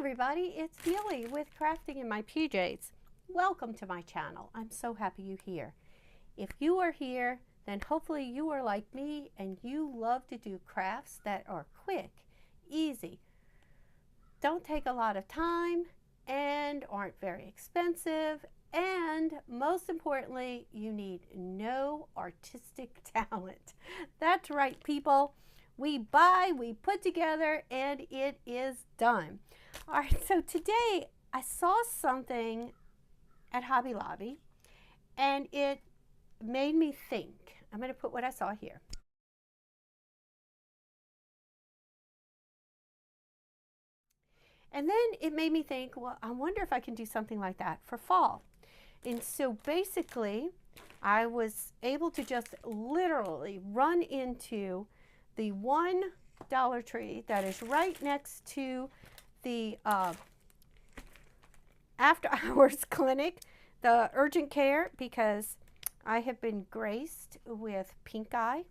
everybody, it's Neely with Crafting in My PJs. Welcome to my channel. I'm so happy you're here. If you are here, then hopefully you are like me and you love to do crafts that are quick, easy, don't take a lot of time, and aren't very expensive, and most importantly, you need no artistic talent. That's right, people. We buy, we put together, and it is done. All right, so today I saw something at Hobby Lobby, and it made me think. I'm going to put what I saw here. And then it made me think, well, I wonder if I can do something like that for fall. And so basically, I was able to just literally run into the one Dollar Tree that is right next to the after hours clinic, the urgent care, because I have been graced with pink eye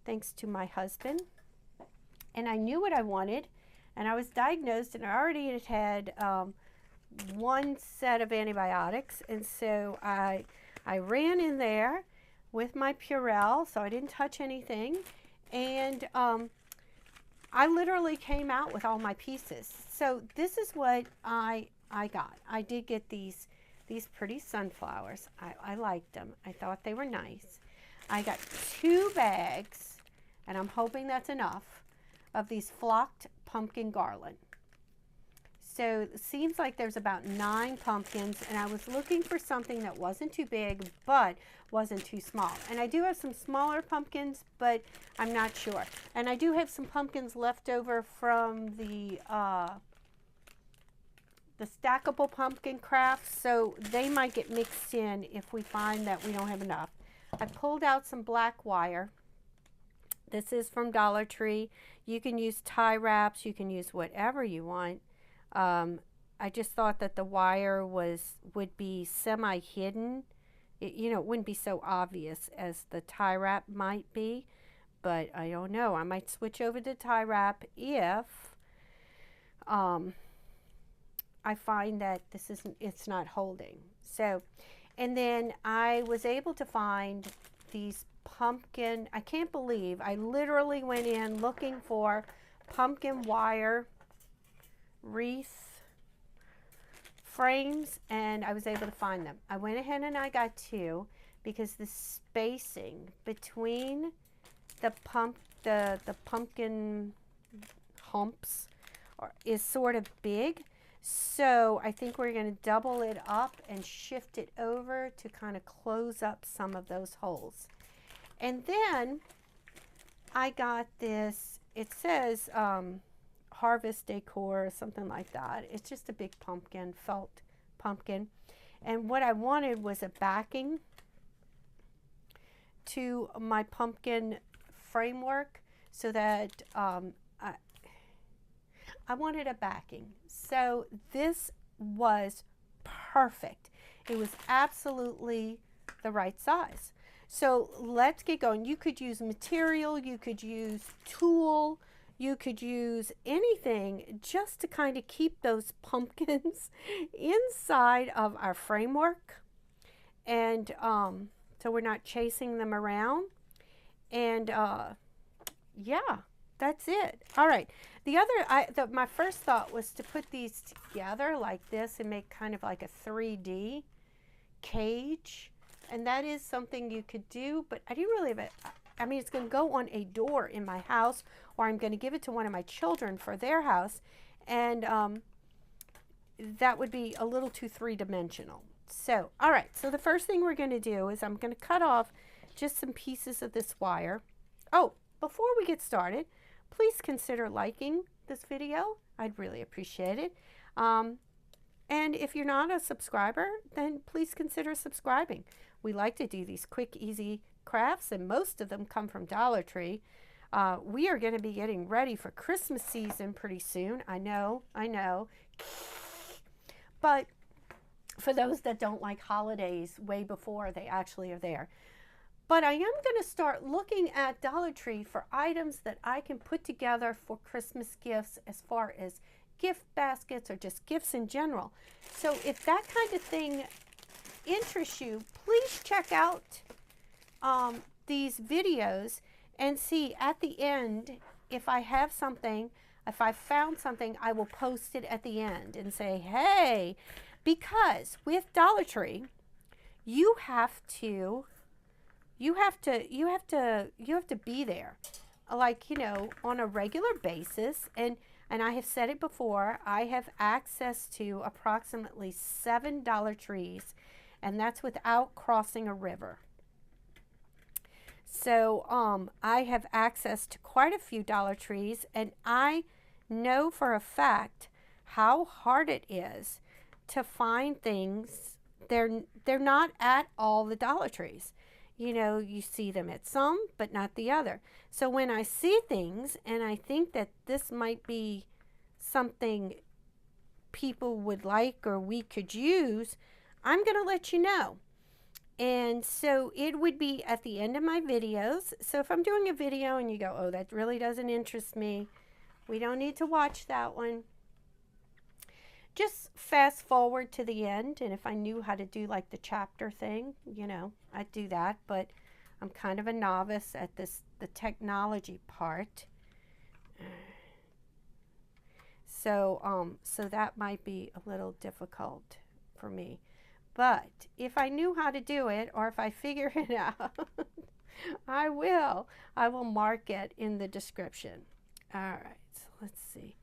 thanks to my husband, and I knew what I wanted, and I was diagnosed, and I already had one set of antibiotics, and so I ran in there with my Purell, so I didn't touch anything, and I literally came out with all my pieces. So this is what I got. I did get these pretty sunflowers. I liked them. I thought they were nice. I got 2 bags, and I'm hoping that's enough, of these flocked pumpkin garland. So it seems like there's about 9 pumpkins, and I was looking for something that wasn't too big but wasn't too small. And I do have some smaller pumpkins, but I'm not sure. And I do have some pumpkins left over from the stackable pumpkin crafts, so they might get mixed in if we find that we don't have enough. I pulled out some black wire. This is from Dollar Tree. You can use tie wraps, you can use whatever you want. I just thought that the wire would be semi-hidden. It wouldn't be so obvious as the tie wrap might be, but I don't know. I might switch over to tie wrap if I find that it's not holding. So, and then I was able to find these pumpkin, I can't believe, I literally went in looking for pumpkin wire wreath frames, and I was able to find them. I went ahead and I got 2 because the spacing between the pumpkin humps is sort of big. So I think we're going to double it up and shift it over to kind of close up some of those holes. And then I got this, it says Harvest Decor or something like that. It's just a big pumpkin, felt pumpkin. And what I wanted was a backing to my pumpkin framework, so that I wanted a backing. So this was perfect. It was absolutely the right size. So let's get going. You could use material, you could use tool, you could use anything just to kind of keep those pumpkins inside of our framework. And so we're not chasing them around. And yeah, that's it. All right. The other, my first thought was to put these together like this and make kind of like a 3D cage. And that is something you could do, but I didn't really have it. I mean, it's going to go on a door in my house, or I'm going to give it to one of my children for their house. And that would be a little too 3-dimensional. So, all right. So the first thing we're going to do is I'm going to cut off just some pieces of this wire. Oh, before we get started, please consider liking this video. I'd really appreciate it. And if you're not a subscriber, then please consider subscribing. We like to do these quick, easy crafts, and most of them come from Dollar Tree. We are going to be getting ready for Christmas season pretty soon. I know. But for those that don't like holidays way before they actually are there. But I am going to start looking at Dollar Tree for items that I can put together for Christmas gifts, as far as gift baskets or just gifts in general. So if that kind of thing interests you, please check out these videos and see at the end if I have something. If I found something, I will post it at the end and say, hey, because with Dollar Tree, you have to be there, like, you know, on a regular basis. And I have said it before, I have access to approximately 7 Dollar Trees, and that's without crossing a river. So I have access to quite a few Dollar Trees, and I know for a fact how hard it is to find things. They're not at all the Dollar Trees. You know, you see them at some, but not the other. So when I see things and I think that this might be something people would like or we could use, I'm going to let you know. And so it would be at the end of my videos. So if I'm doing a video and you go, oh, that really doesn't interest me, we don't need to watch that one. Just fast forward to the end. And if I knew how to do like the chapter thing, you know, I'd do that. But I'm kind of a novice at the technology part. So that might be a little difficult for me. But if I knew how to do it, or if I figure it out, I will mark it in the description. All right, so let's see.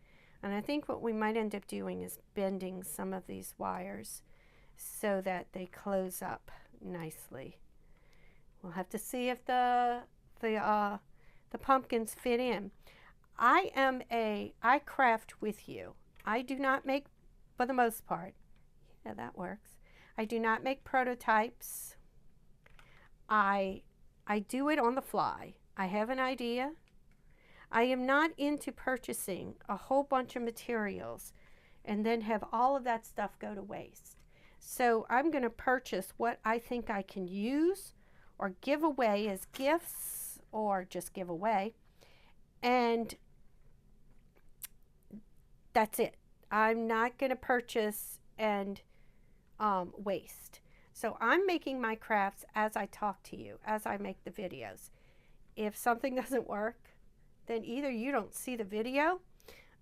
And I think what we might end up doing is bending some of these wires so that they close up nicely. We'll have to see if the pumpkins fit in. I craft with you. I do not make, for the most part. Yeah, that works. I do not make prototypes. I do it on the fly. I have an idea. I am not into purchasing a whole bunch of materials and then have all of that stuff go to waste. So I'm going to purchase what I think I can use or give away as gifts or just give away. And that's it. I'm not going to purchase and waste. So I'm making my crafts as I talk to you, as I make the videos. If something doesn't work, then either you don't see the video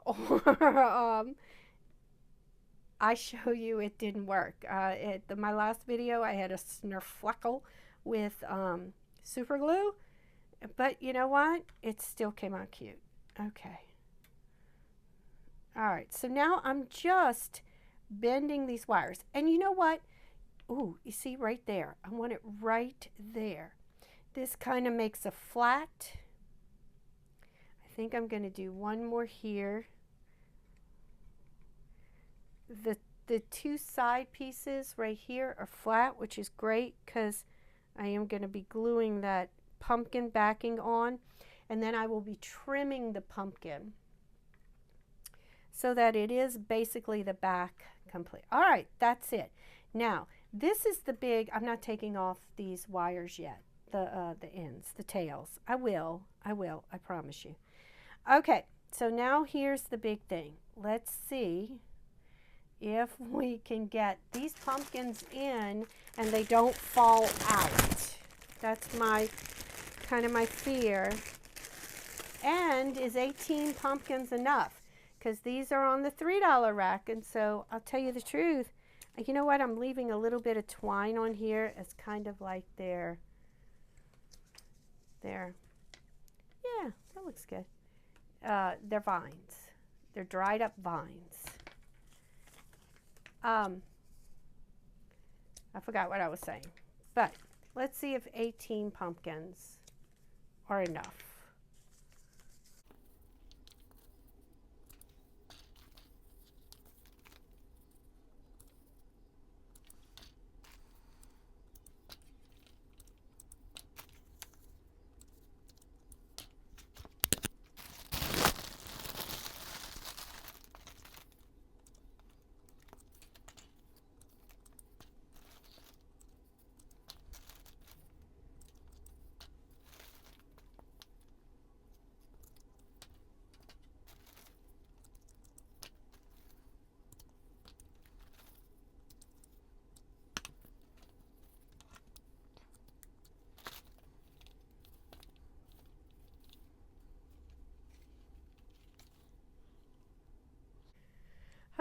or I show you it didn't work. My last video, I had a snurfleckle with super glue, but you know what? It still came out cute. Okay. All right, so now I'm just bending these wires. And you know what? Ooh, you see right there. I want it right there. This kind of makes a flat. I think I'm going to do one more here. The two side pieces right here are flat, which is great because I am going to be gluing that pumpkin backing on, and then I will be trimming the pumpkin so that it is basically the back complete. All right, that's it. Now, this is the big, I'm not taking off these wires yet, the ends, the tails. I will, I promise you. Okay, so now here's the big thing. Let's see if we can get these pumpkins in and they don't fall out. That's my kind of my fear. And is 18 pumpkins enough? Because these are on the $3 rack, and so I'll tell you the truth. You know what? I'm leaving a little bit of twine on here as kind of like their. Yeah, that looks good. They're vines. They're dried up vines. I forgot what I was saying. But let's see if 18 pumpkins are enough.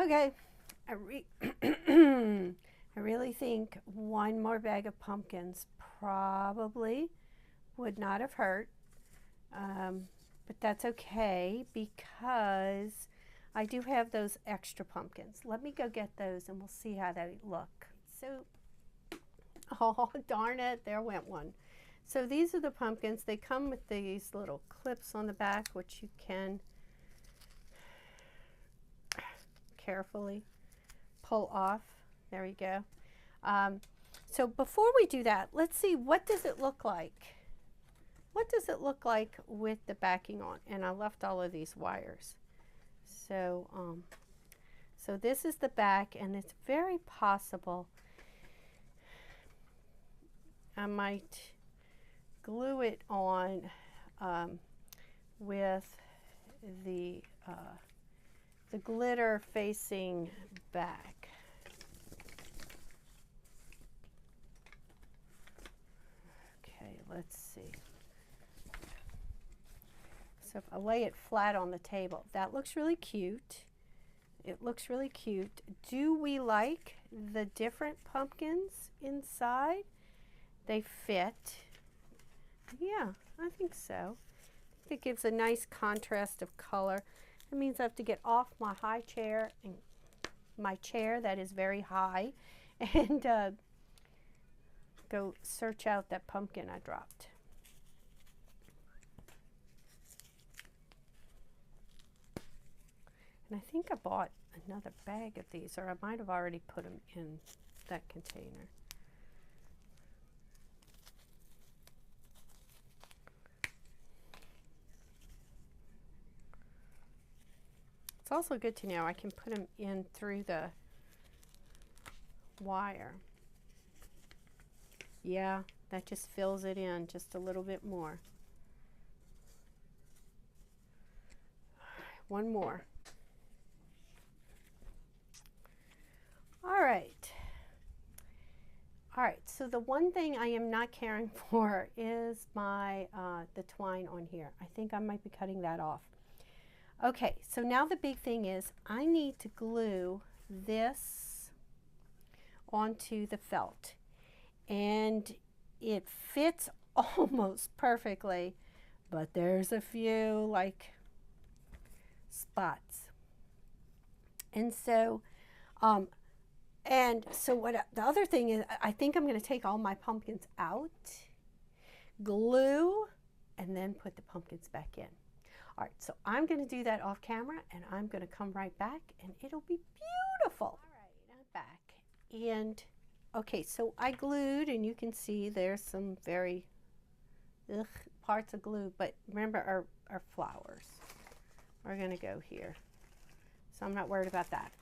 Okay, I really think one more bag of pumpkins probably would not have hurt, but that's okay because I do have those extra pumpkins. Let me go get those and we'll see how they look. So, oh darn it, there went one. So these are the pumpkins. They come with these little clips on the back, which you can carefully pull off. There we go. So before we do that, let's see, what does it look like? What does it look like with the backing on? And I left all of these wires. So, so this is the back, and it's very possible I might glue it on with the glitter facing back. Okay, let's see. So if I lay it flat on the table, that looks really cute. It looks really cute. Do we like the different pumpkins inside? They fit. Yeah, I think so. It gives a nice contrast of color. It means I have to get off my high chair, and my chair that is very high, and go search out that pumpkin I dropped. And I think I bought another bag of these, or I might have already put them in that container. It's also good to know I can put them in through the wire. Yeah, that just fills it in just a little bit more. One more. All right. All right, so the one thing I am not caring for is my the twine on here. I think I might be cutting that off. Okay, so now the big thing is I need to glue this onto the felt, and it fits almost perfectly, but there's a few like spots. And so what the other thing is, I think I'm going to take all my pumpkins out, glue, and then put the pumpkins back in. All right, so I'm going to do that off camera, and I'm going to come right back, and it'll be beautiful. All right, I'm back. And, okay, so I glued, and you can see there's some very parts of glue, but remember our flowers are going to go here. So I'm not worried about that.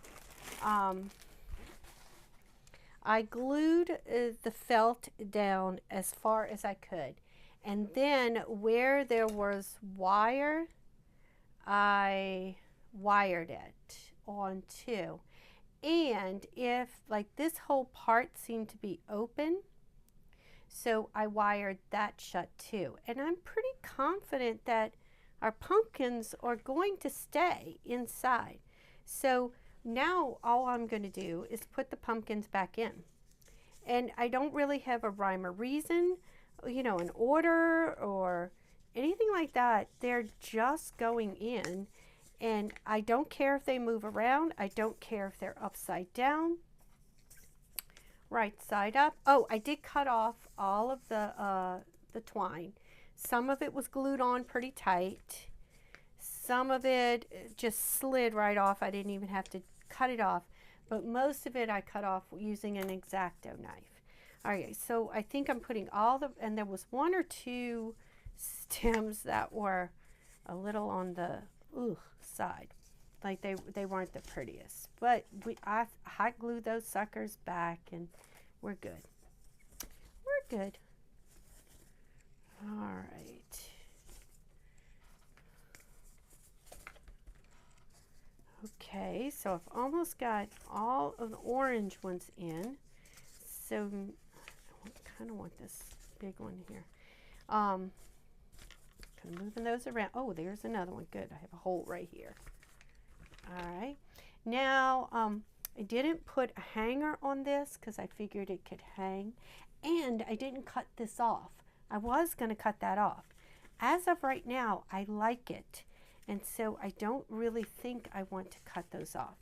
I glued the felt down as far as I could. And then where there was wire, I wired it on too. And if like this whole part seemed to be open, so I wired that shut too. And I'm pretty confident that our pumpkins are going to stay inside. So now all I'm going to do is put the pumpkins back in. And I don't really have a rhyme or reason, you know, an order or anything like that. They're just going in, and I don't care if they move around. I don't care if they're upside down, right side up. Oh, I did cut off all of the twine. Some of it was glued on pretty tight. Some of it just slid right off. I didn't even have to cut it off, but most of it I cut off using an X-Acto knife. All right, so I think I'm putting all the, and there was one or two stems that were a little on the side, like they weren't the prettiest, but I hot glued those suckers back, and we're good. We're good. All right. Okay, so I've almost got all of the orange ones in. So I kind of want this big one here. Kind of moving those around. Oh, there's another one. Good. I have a hole right here. All right. Now, I didn't put a hanger on this because I figured it could hang, and I didn't cut this off. I was going to cut that off. As of right now, I like it, and so I don't really think I want to cut those off.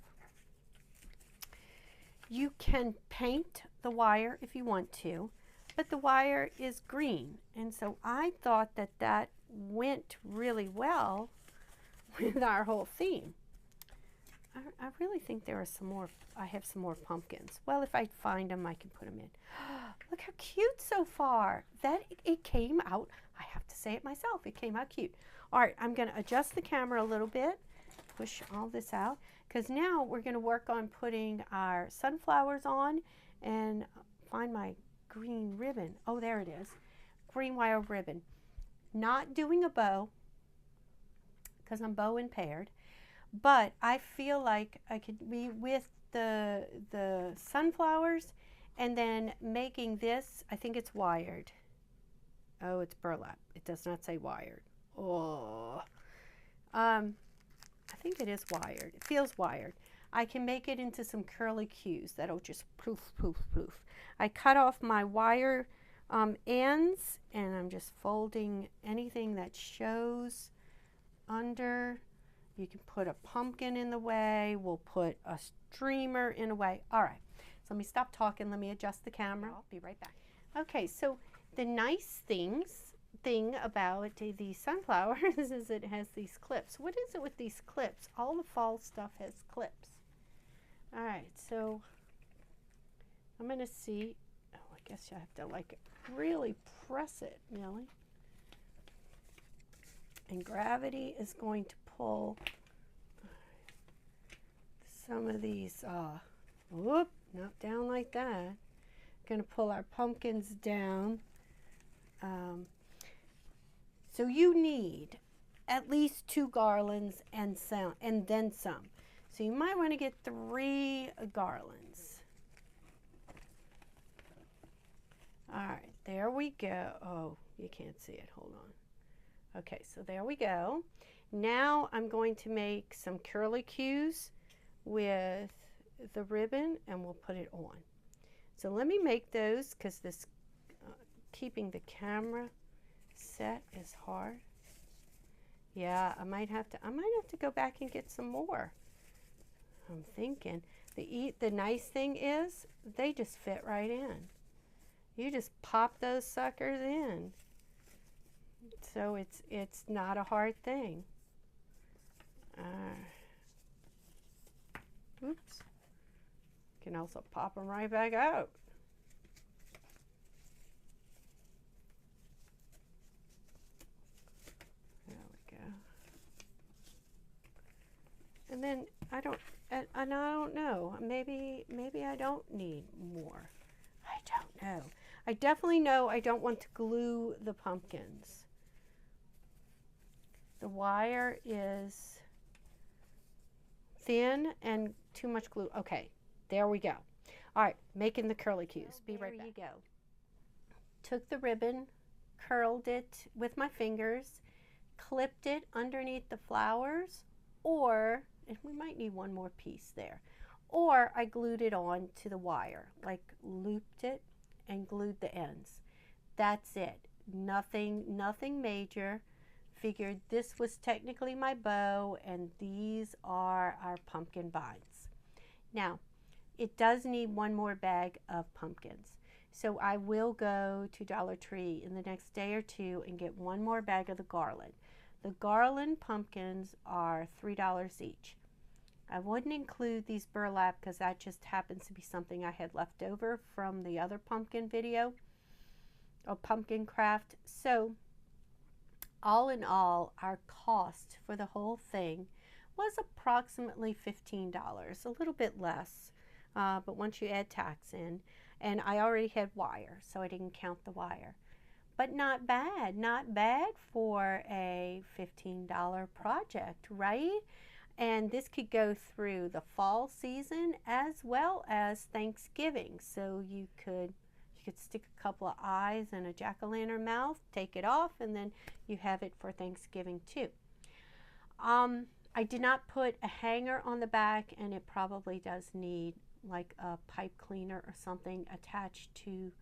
You can paint the wire if you want to, but the wire is green, and so I thought that that went really well with our whole theme. I really think there are some more. I have some more pumpkins. Well, if I find them, I can put them in. Look how cute so far. That it came out. I have to say it myself. It came out cute. All right, I'm going to adjust the camera a little bit, push all this out, because now we're going to work on putting our sunflowers on and find my green ribbon. Oh, there it is. Green wire ribbon. Not doing a bow because I'm bow impaired. But I feel like I could be with the sunflowers and then making this, I think it's wired. Oh, it's burlap. It does not say wired. Oh. I think it is wired. It feels wired. I can make it into some curly cues that'll just poof, poof, poof. I cut off my wire ends, and I'm just folding anything that shows under. You can put a pumpkin in the way. We'll put a streamer in the way. All right, so let me stop talking. Let me adjust the camera. I'll be right back. Okay, so the nice thing about the sunflowers is it has these clips. What is it with these clips? All the fall stuff has clips. All right, so I'm going to see. Oh, I guess you have to like really press it, Millie. And gravity is going to pull some of these, whoop, not down like that. Going to pull our pumpkins down. So you need at least 2 garlands and then some. So you might want to get 3 garlands. All right, there we go. Oh, you can't see it. Hold on. Okay, so there we go. Now I'm going to make some curly cues with the ribbon, and we'll put it on. So let me make those because this keeping the camera set is hard. Yeah, I might have to go back and get some more. I'm thinking the nice thing is they just fit right in. You just pop those suckers in. So it's not a hard thing. Oops. Can also pop them right back out. There we go. And then I don't know. Maybe I don't need more. I don't know. I definitely know I don't want to glue the pumpkins. The wire is thin and too much glue. Okay, there we go. All right, making the curly cues. Be right back. There you go. Took the ribbon, curled it with my fingers, clipped it underneath the flowers, or, and we might need one more piece there, or I glued it on to the wire, like looped it and glued the ends. That's it. Nothing major. Figured this was technically my bow and these are our pumpkin vines. Now, it does need one more bag of pumpkins. So I will go to Dollar Tree in the next day or two and get one more bag of the garland. The garland pumpkins are $3 each. I wouldn't include these burlap because that just happens to be something I had left over from the other pumpkin video, or pumpkin craft. So all in all, our cost for the whole thing was approximately $15, a little bit less, but once you add tax in, and I already had wire, so I didn't count the wire. But not bad for a $15 project, right? And this could go through the fall season as well as Thanksgiving. So you could stick a couple of eyes and a jack-o'-lantern mouth, take it off, and then you have it for Thanksgiving too. I did not put a hanger on the back, and it probably does need like a pipe cleaner or something attached to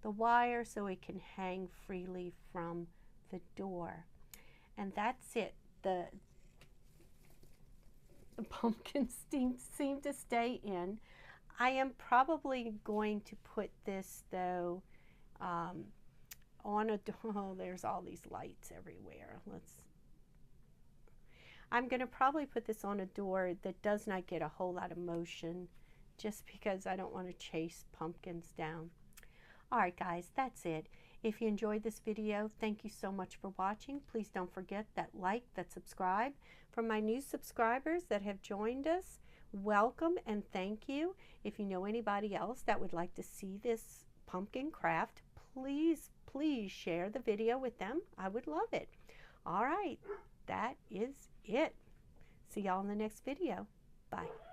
the wire so it can hang freely from the door. And that's it. The pumpkins seem to stay in. I am probably going to put this though on a door. Oh, there's all these lights everywhere. I'm going to probably put this on a door that does not get a whole lot of motion, just because I don't want to chase pumpkins down. Alright guys, that's it. If you enjoyed this video, thank you so much for watching. Please don't forget that like, that subscribe. For my new subscribers that have joined us, welcome and thank you. If you know anybody else that would like to see this pumpkin craft, please share the video with them. I would love it. Alright, that is it. See y'all in the next video. Bye.